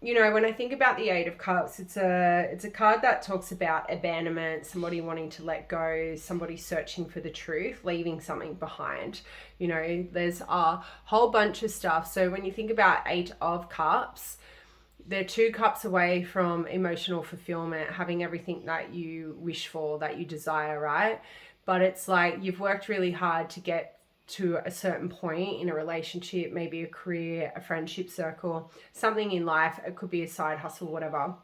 You know, when I think about the Eight of Cups, it's a card that talks about abandonment, somebody wanting to let go, somebody searching for the truth, leaving something behind. You know, there's a whole bunch of stuff. So when you think about Eight of Cups, they're 2 cups away from emotional fulfillment, having everything that you wish for, that you desire, right? But it's like you've worked really hard to get to a certain point in a relationship, maybe a career, a friendship circle, something in life. It could be a side hustle, whatever.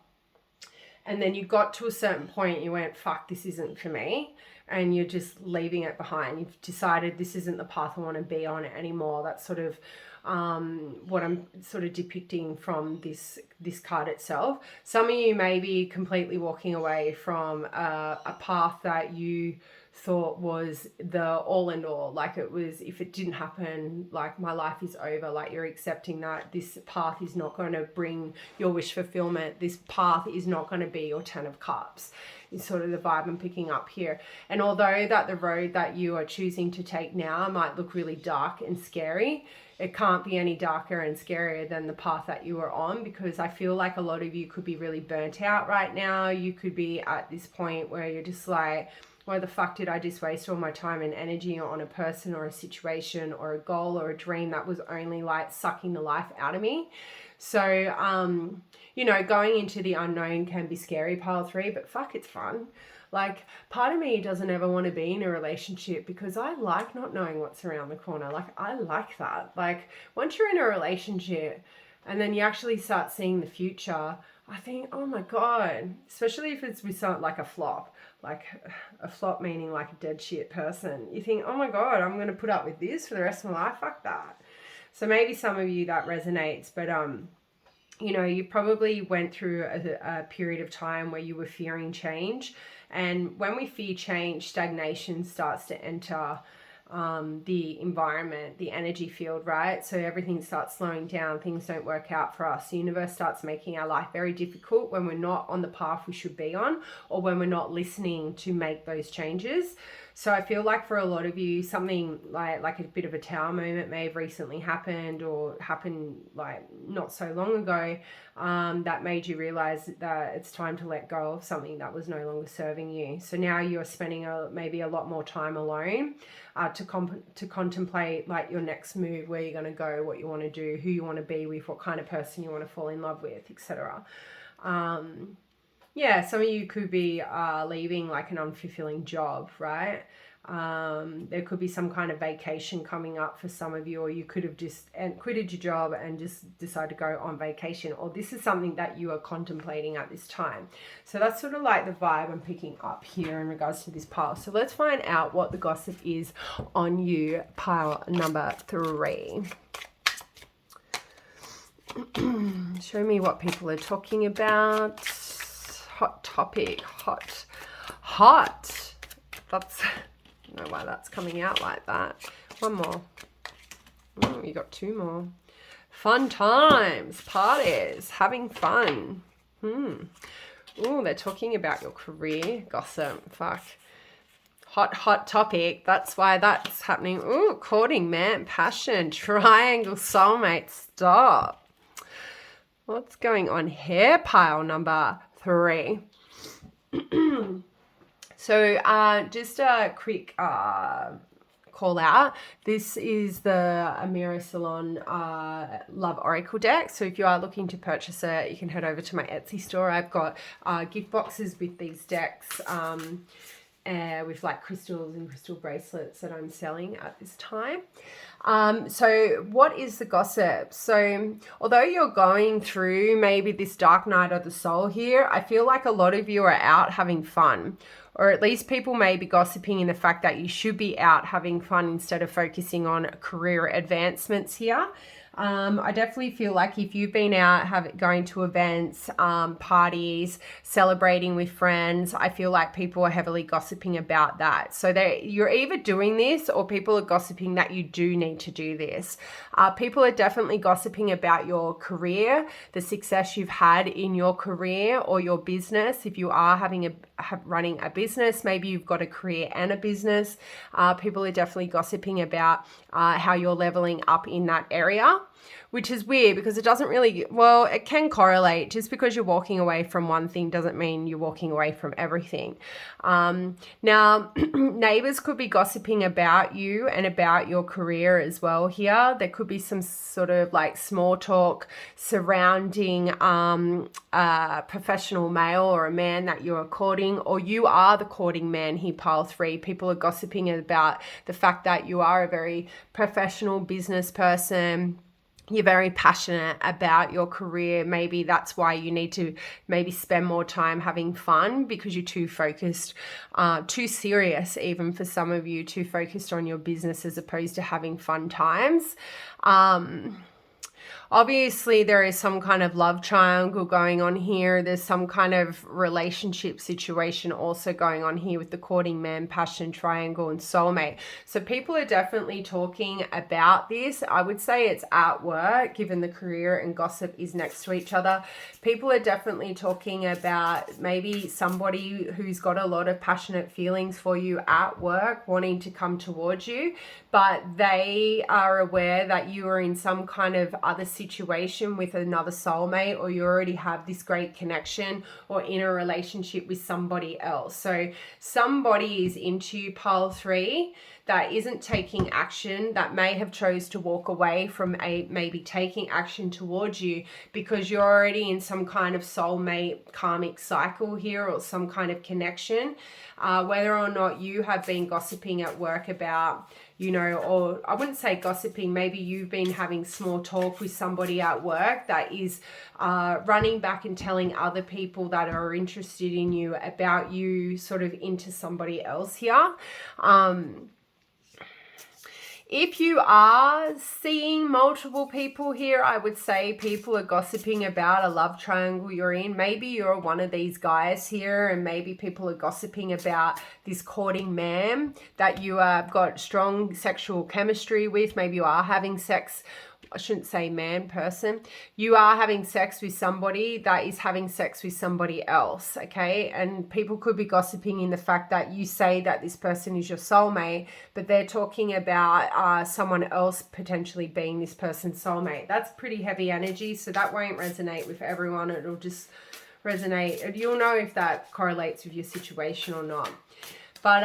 And then you got to a certain point, you went, fuck, this isn't for me. And you're just leaving it behind. You've decided this isn't the path I want to be on anymore. That's sort of what I'm sort of depicting from this card itself. Some of you may be completely walking away from a path that you thought was the all and all. Like it was, if it didn't happen, like my life is over. Like you're accepting that this path is not going to bring your wish fulfillment. This path is not going to be your 10 of Cups. Is sort of the vibe I'm picking up here. And although that the road that you are choosing to take now might look really dark and scary, it can't be any darker and scarier than the path that you were on, because I feel like a lot of you could be really burnt out right now. You could be at this point where you're just like, why the fuck did I just waste all my time and energy on a person or a situation or a goal or a dream that was only like sucking the life out of me? So, you know, going into the unknown can be scary, pile 3, but fuck, it's fun. Like, part of me doesn't ever want to be in a relationship because I like not knowing what's around the corner. Like, I like that. Like, once you're in a relationship and then you actually start seeing the future, I think, oh my God, especially if it's with something like a flop meaning like a dead shit person. You think, oh my God, I'm going to put up with this for the rest of my life. Fuck that. So maybe some of you that resonates, but, you know, you probably went through a period of time where you were fearing change. And when we fear change, stagnation starts to enter the environment, the energy field, right? So everything starts slowing down. Things don't work out for us. The universe starts making our life very difficult when we're not on the path we should be on, or when we're not listening to make those changes. So I feel like for a lot of you, something like a bit of a tower moment may have recently happened, or happened like not so long ago, that made you realize that it's time to let go of something that was no longer serving you. So now you're spending maybe a lot more time alone to contemplate like your next move, where you're going to go, what you want to do, who you want to be with, what kind of person you want to fall in love with, etc. Yeah, some of you could be leaving like an unfulfilling job, right? There could be some kind of vacation coming up for some of you, or you could have just quitted your job and just decided to go on vacation, or this is something that you are contemplating at this time. So that's sort of like the vibe I'm picking up here in regards to this pile. So let's find out what the gossip is on you, pile number 3. Show me what people are talking about. Hot topic, hot. That's, I don't know why that's coming out like that. One more. Oh, you got 2 more. Fun times, parties, having fun. Oh, they're talking about your career. Gossip, fuck. Hot topic. That's why that's happening. Oh, courting, man, passion, triangle, soulmate. Stop. What's going on here, pile number 3? So just a quick call out. This is the Amira Salon Love Oracle deck. So if you are looking to purchase it, you can head over to my Etsy store. I've got gift boxes with these decks with like crystals and crystal bracelets that I'm selling at this time. So what is the gossip? So although you're going through maybe this dark night of the soul here, I feel like a lot of you are out having fun, or at least people may be gossiping in the fact that you should be out having fun instead of focusing on career advancements here. I definitely feel like if you've been out going to events, parties, celebrating with friends, I feel like people are heavily gossiping about that. So you're either doing this or people are gossiping that you do need to do this. People are definitely gossiping about your career, the success you've had in your career or your business. If you are running a business, maybe you've got a career and a business, people are definitely gossiping about how you're leveling up in that area, which is weird because it doesn't really, well, it can correlate. Just because you're walking away from one thing doesn't mean you're walking away from everything. Now, neighbors could be gossiping about you and about your career as well here. There could be some sort of like small talk surrounding a professional male or a man that you're courting, or you are the courting man here, pile 3. People are gossiping about the fact that you are a very professional business person. You're very passionate about your career. Maybe that's why you need to maybe spend more time having fun, because you're too focused, too serious, even for some of you, too focused on your business as opposed to having fun times. Obviously, there is some kind of love triangle going on here. There's some kind of relationship situation also going on here with the courting man, passion triangle, and soulmate. So people are definitely talking about this. I would say it's at work, given the career and gossip is next to each other. People are definitely talking about maybe somebody who's got a lot of passionate feelings for you at work, wanting to come towards you, but they are aware that you are in some kind of other situation with another soulmate, or you already have this great connection or in a relationship with somebody else. So somebody is into you, pile 3, that isn't taking action, that may have chose to walk away from maybe taking action towards you because you're already in some kind of soulmate karmic cycle here, or some kind of connection. Whether or not you have been gossiping at work about, or I wouldn't say gossiping, maybe you've been having small talk with somebody at work that is running back and telling other people that are interested in you about you sort of into somebody else here. If you are seeing multiple people here, I would say people are gossiping about a love triangle you're in. Maybe you're one of these guys here, and maybe people are gossiping about this courting man that you have got strong sexual chemistry with. Maybe you are having sex. I shouldn't say man, person. You are having sex with somebody that is having sex with somebody else, okay? And people could be gossiping in the fact that you say that this person is your soulmate, but they're talking about someone else potentially being this person's soulmate. That's pretty heavy energy, so that won't resonate with everyone. It'll just resonate. You'll know if that correlates with your situation or not. But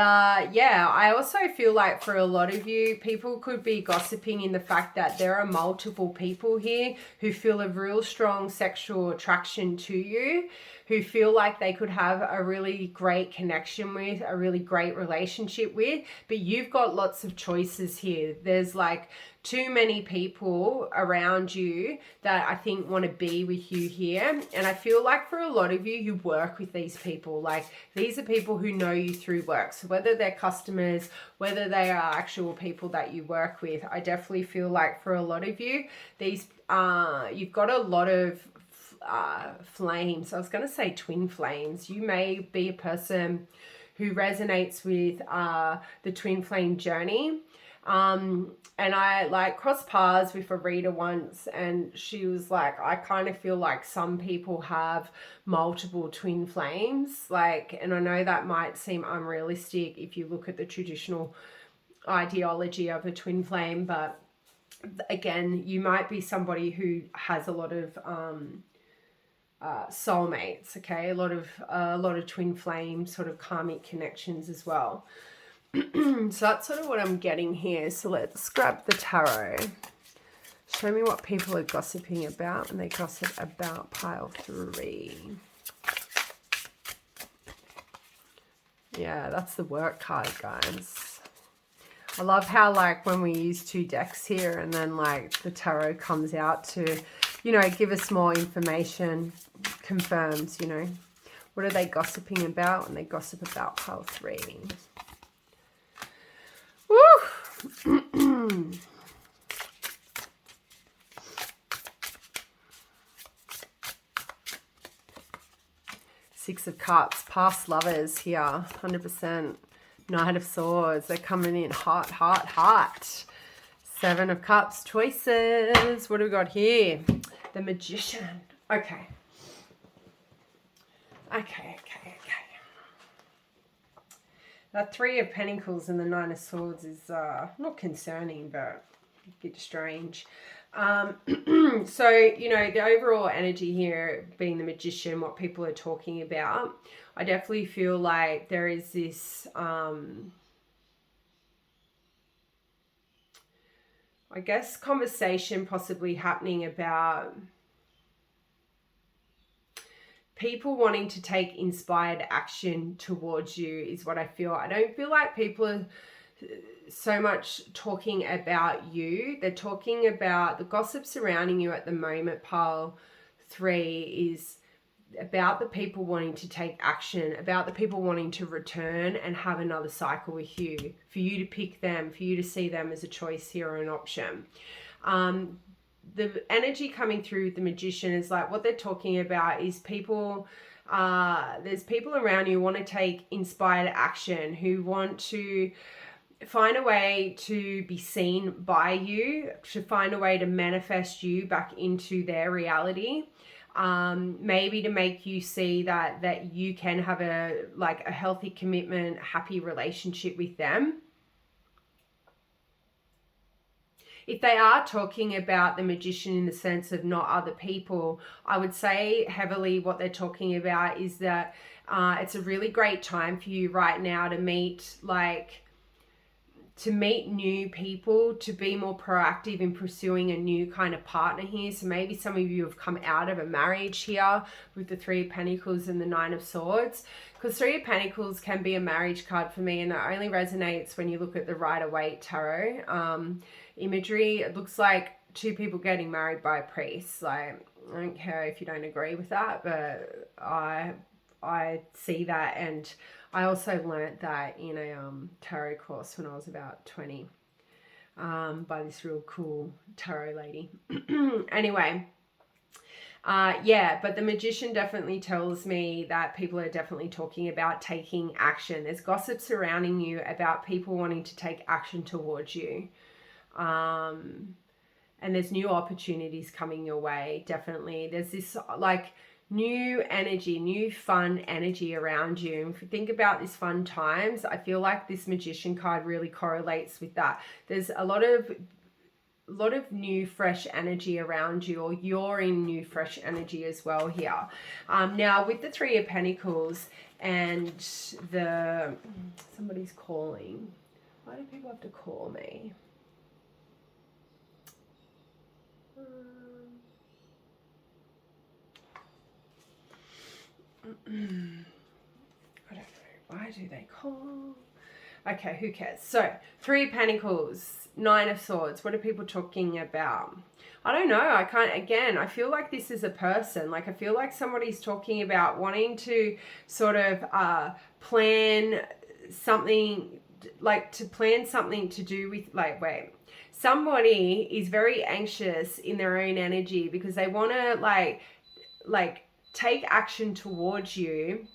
yeah, I also feel like for a lot of you, people could be gossiping in the fact that there are multiple people here who feel a real strong sexual attraction to you, who feel like they could have a really great connection with, a really great relationship with, but you've got lots of choices here. There's like too many people around you that I think want to be with you here. And I feel like for a lot of you work with these people, like these are people who know you through work. So whether they're customers, whether they are actual people that you work with, I definitely feel like for a lot of you, these you've got a lot of flames. I was going to say twin flames. You may be a person who resonates with the twin flame journey. And I like crossed paths with a reader once, and she was like, I kind of feel like some people have multiple twin flames, like, and I know that might seem unrealistic if you look at the traditional ideology of a twin flame, but again, you might be somebody who has a lot of soulmates, okay, a lot of twin flame sort of karmic connections as well. So that's sort of what I'm getting here. So let's grab the tarot. Show me what people are gossiping about when they gossip about pile 3. Yeah, that's the work card, guys. I love how like when we use 2 decks here and then like the tarot comes out to, give us more information, confirms, what are they gossiping about when they gossip about pile 3. Woo! Six of Cups, past lovers here, 100%. Knight of Swords, they're coming in hot, hot, hot. Seven of Cups, choices. What do we got here? The Magician. Okay. That Three of Pentacles and the Nine of Swords is not concerning, but a bit strange. So, you know, the overall energy here being the Magician, what people are talking about, I definitely feel like there is this, I guess, conversation possibly happening about people wanting to take inspired action towards you is what I feel. I don't feel like people are so much talking about you. They're talking about the gossip surrounding you at the moment. Pile 3 is about the people wanting to take action, about the people wanting to return and have another cycle with you, for you to pick them, for you to see them as a choice here or an option. The energy coming through with the Magician is like what they're talking about is people, there's people around you who want to take inspired action, who want to find a way to be seen by you, to find a way to manifest you back into their reality. Maybe to make you see that you can have a healthy commitment, happy relationship with them. If they are talking about the Magician in the sense of not other people, I would say heavily what they're talking about is that it's a really great time for you right now to meet new people, to be more proactive in pursuing a new kind of partner here. So maybe some of you have come out of a marriage here with the Three of Pentacles and the Nine of Swords, because Three of Pentacles can be a marriage card for me, and it only resonates when you look at the Rider-Waite Tarot imagery. It looks like two people getting married by a priest. Like, I don't care if you don't agree with that, but I see that, and I also learnt that in a tarot course when I was about 20 by this real cool tarot lady. Anyway, yeah, but the Magician definitely tells me that people are definitely talking about taking action. There's gossip surrounding you about people wanting to take action towards you. And there's new opportunities coming your way, definitely. There's this new energy, new fun energy around you. And if you think about these fun times, I feel like this Magician card really correlates with that. There's a lot of new fresh energy around you, or you're in new fresh energy as well here. Now with the Three of Pentacles and somebody's calling. Why do people have to call me? I don't know. Why do they call? Okay, who cares? So, Three of Pentacles, Nine of Swords. What are people talking about? I don't know. I feel like this is a person. Like, I feel like somebody's talking about wanting to sort of plan something, to do with, somebody is very anxious in their own energy because they want to, take action towards you.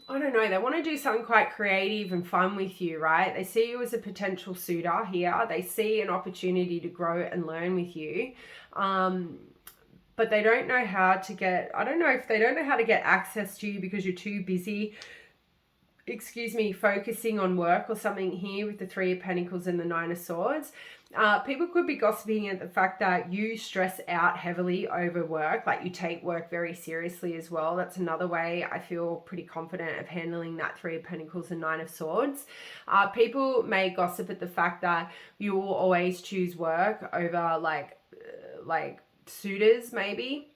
I don't know, they want to do something quite creative and fun with you, right? They see you as a potential suitor here. They see an opportunity to grow and learn with you. But they don't know how to get, I don't know if they don't know how to get access to you because you're too busy, focusing on work or something here with the Three of Pentacles and the Nine of Swords. People could be gossiping at the fact that you stress out heavily over work, like you take work very seriously as well. That's another way I feel pretty confident of handling that Three of Pentacles and Nine of Swords. People may gossip at the fact that you will always choose work over like suitors maybe.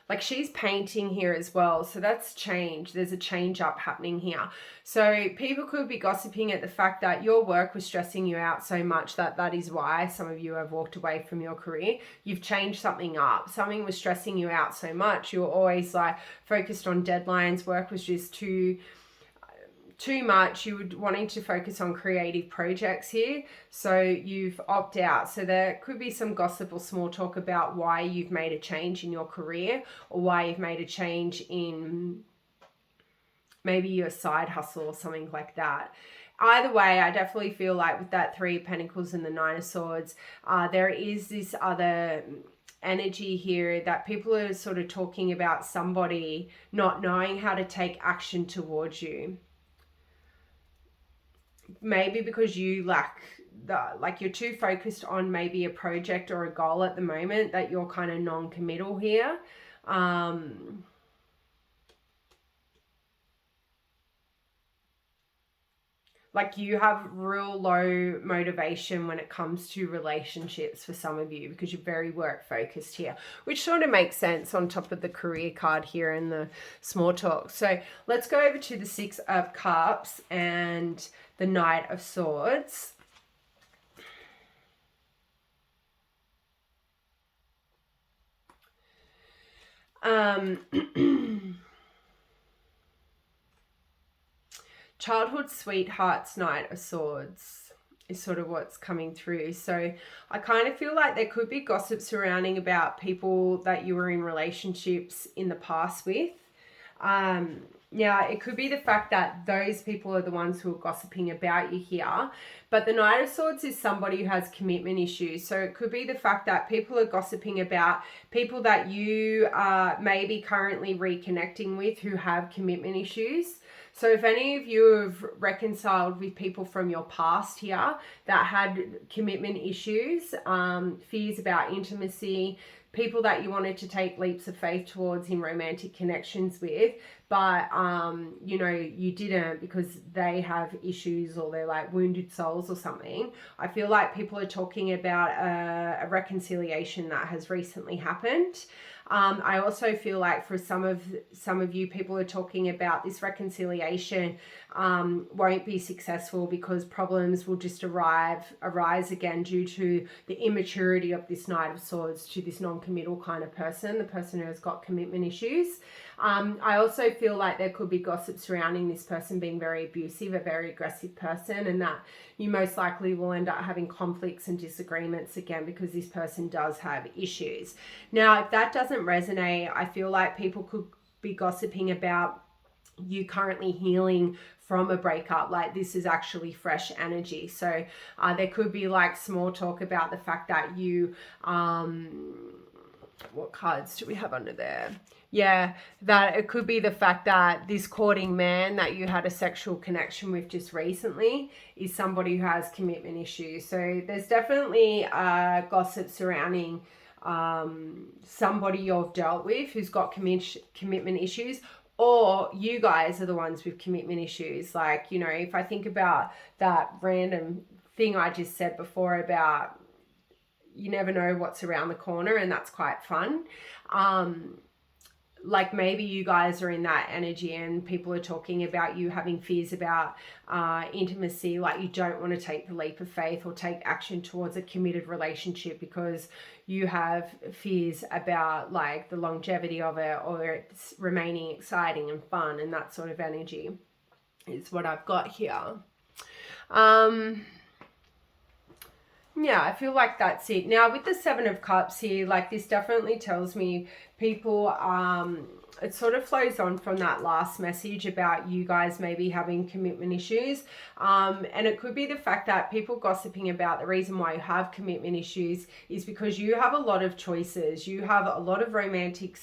Like she's painting here as well. So that's change. There's a change up happening here. So people could be gossiping at the fact that your work was stressing you out so much that is why some of you have walked away from your career. You've changed something up. Something was stressing you out so much. You were always focused on deadlines. Work was just too too much. You would wanting to focus on creative projects here, so you've opted out. So there could be some gossip or small talk about why you've made a change in your career, or why you've made a change in maybe your side hustle or something like that. Either way, I definitely feel like with that Three of Pentacles and the Nine of Swords, there is this other energy here that people are sort of talking about somebody not knowing how to take action towards you. Maybe because you lack you're too focused on maybe a project or a goal at the moment that you're kind of non-committal here. Like you have real low motivation when it comes to relationships for some of you, because you're very work focused here, which sort of makes sense on top of the career card here and the small talk. So let's go over to the Six of Cups and the Knight of Swords. Childhood sweethearts, Knight of Swords is sort of what's coming through. So I kind of feel like there could be gossip surrounding about people that you were in relationships in the past with. Now, it could be the fact that those people are the ones who are gossiping about you here. But the Knight of Swords is somebody who has commitment issues. So it could be the fact that people are gossiping about people that you are maybe currently reconnecting with who have commitment issues. So if any of you have reconciled with people from your past here that had commitment issues, fears about intimacy, people that you wanted to take leaps of faith towards in romantic connections with, but you know, you didn't because they have issues or they're like wounded souls or something. I feel like people are talking about a reconciliation that has recently happened. I also feel like for some of you, people are talking about this reconciliation won't be successful because problems will just arise again due to the immaturity of this Knight of Swords to this non-committal kind of person, the person who has got commitment issues. I also feel like there could be gossip surrounding this person being very abusive, a very aggressive person, and that you most likely will end up having conflicts and disagreements again because this person does have issues. Now, if that doesn't resonate, I feel like people could be gossiping about you currently healing from a breakup. Like this is actually fresh energy. So there could be like small talk about the fact that you, what cards do we have under there? Yeah, that it could be the fact that this courting man that you had a sexual connection with just recently is somebody who has commitment issues. So there's definitely gossip surrounding somebody you've dealt with who's got commitment issues, or you guys are the ones with commitment issues. Like, you know, if I think about that random thing I just said before about you never know what's around the corner, and that's quite fun. Like maybe you guys are in that energy and people are talking about you having fears about intimacy, like you don't want to take the leap of faith or take action towards a committed relationship because you have fears about like the longevity of it, or it's remaining exciting and fun, and that sort of energy is what I've got here. Yeah, I feel like that's it. Now with the Seven of Cups here, like this definitely tells me people, it sort of flows on from that last message about you guys maybe having commitment issues. And it could be the fact that people gossiping about the reason why you have commitment issues is because you have a lot of choices. You have a lot of romantic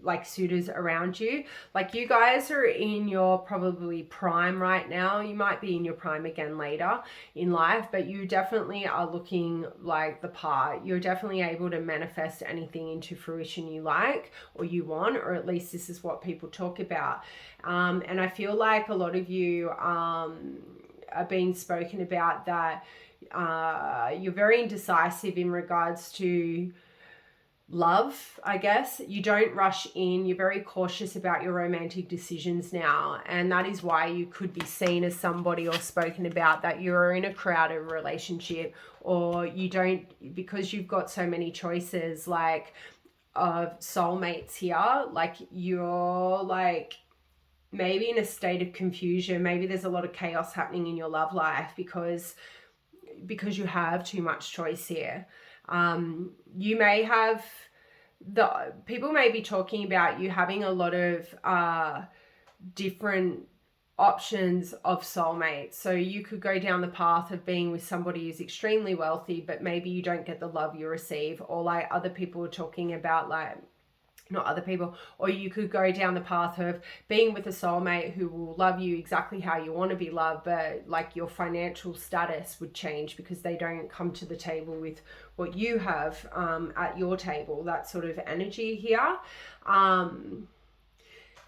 like suitors around you. Like you guys are in your probably prime right now. You might be in your prime again later in life, but you definitely are looking like the part. You're definitely able to manifest anything into fruition you like or you want, or at least this is what people talk about. And I feel like a lot of you are being spoken about that you're very indecisive in regards to love, I guess. You don't rush in. You're very cautious about your romantic decisions now. And that is why you could be seen as somebody or spoken about that you're in a crowded relationship, or you don't, because you've got so many choices like of soulmates here, like you're like maybe in a state of confusion. Maybe there's a lot of chaos happening in your love life because you have too much choice here. You may have people may be talking about you having a lot of different options of soulmates. So you could go down the path of being with somebody who's extremely wealthy, but maybe you don't get the love you receive, or like other people are talking about, like, not other people, or you could go down the path of being with a soulmate who will love you exactly how you want to be loved, but like your financial status would change because they don't come to the table with what you have at your table. That sort of energy here.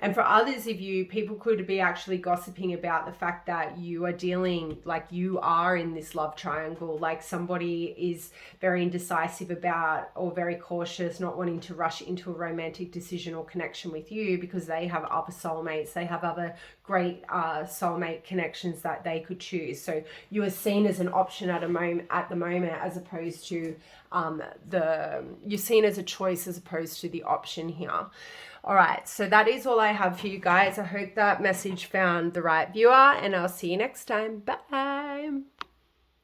And for others of you, people could be actually gossiping about the fact that you are dealing, like you are in this love triangle, like somebody is very indecisive about, or very cautious, not wanting to rush into a romantic decision or connection with you because they have other soulmates, they have other great soulmate connections that they could choose. So you are seen as an option at the moment, as opposed to you're seen as a choice as opposed to the option here. All right, so that is all I have for you guys. I hope that message found the right viewer, and I'll see you next time. Bye.